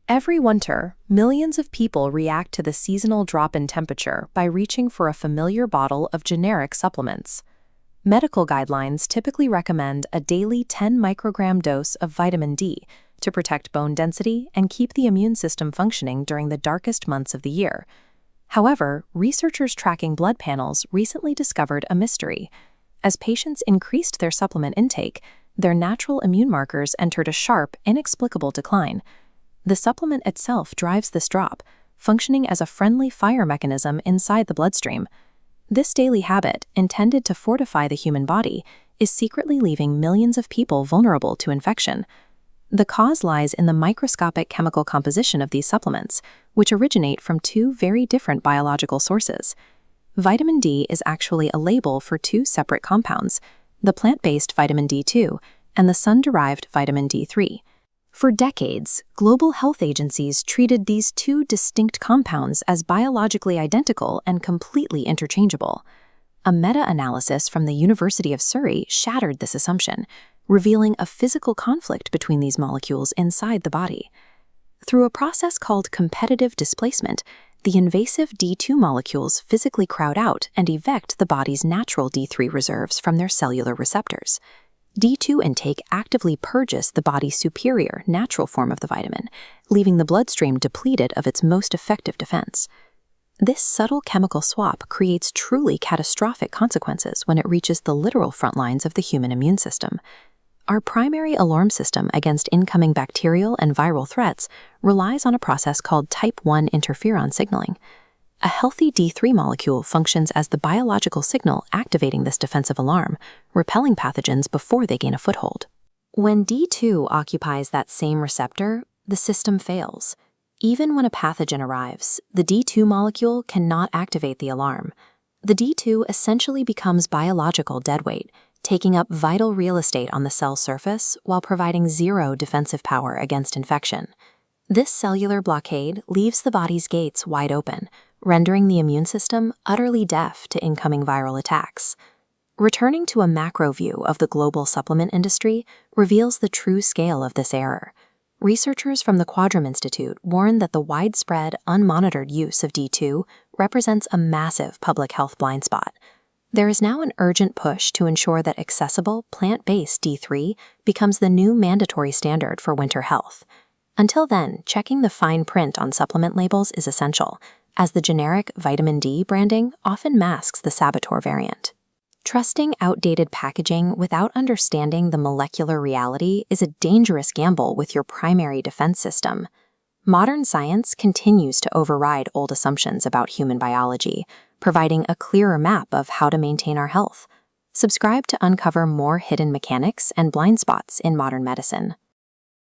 Every winter, millions of people react to the seasonal drop in temperature by reaching for a familiar bottle of generic supplements. Medical guidelines typically recommend a daily 10 microgram dose of vitamin D to protect bone density and keep the immune system functioning during the darkest months of the year. However, researchers tracking blood panels recently discovered a mystery. As patients increased their supplement intake, their natural immune markers entered a sharp, inexplicable decline. The supplement itself drives this drop, functioning as a friendly fire mechanism inside the bloodstream. This daily habit, intended to fortify the human body, is secretly leaving millions of people vulnerable to infection. The cause lies in the microscopic chemical composition of these supplements, which originate from two very different biological sources. Vitamin D is actually a label for two separate compounds, the plant-based vitamin D2 and the sun-derived vitamin D3. For decades, global health agencies treated these two distinct compounds as biologically identical and completely interchangeable. A meta-analysis from the University of Surrey shattered this assumption, revealing a physical conflict between these molecules inside the body. Through a process called competitive displacement, the invasive D2 molecules physically crowd out and eject the body's natural D3 reserves from their cellular receptors. D2 intake actively purges the body's superior, natural form of the vitamin, leaving the bloodstream depleted of its most effective defense. This subtle chemical swap creates truly catastrophic consequences when it reaches the literal front lines of the human immune system. Our primary alarm system against incoming bacterial and viral threats relies on a process called type 1 interferon signaling. A healthy D3 molecule functions as the biological signal activating this defensive alarm, repelling pathogens before they gain a foothold. When D2 occupies that same receptor, the system fails. Even when a pathogen arrives, the D2 molecule cannot activate the alarm. The D2 essentially becomes biological deadweight, taking up vital real estate on the cell surface while providing zero defensive power against infection. This cellular blockade leaves the body's gates wide open, rendering the immune system utterly deaf to incoming viral attacks. Returning to a macro view of the global supplement industry reveals the true scale of this error. Researchers from the Quadram Institute warn that the widespread, unmonitored use of D2 represents a massive public health blind spot. There is now an urgent push to ensure that accessible, plant-based D3 becomes the new mandatory standard for winter health. Until then, checking the fine print on supplement labels is essential, as the generic vitamin D branding often masks the saboteur variant. Trusting outdated packaging without understanding the molecular reality is a dangerous gamble with your primary defense system. Modern science continues to override old assumptions about human biology, providing a clearer map of how to maintain our health. Subscribe to uncover more hidden mechanics and blind spots in modern medicine.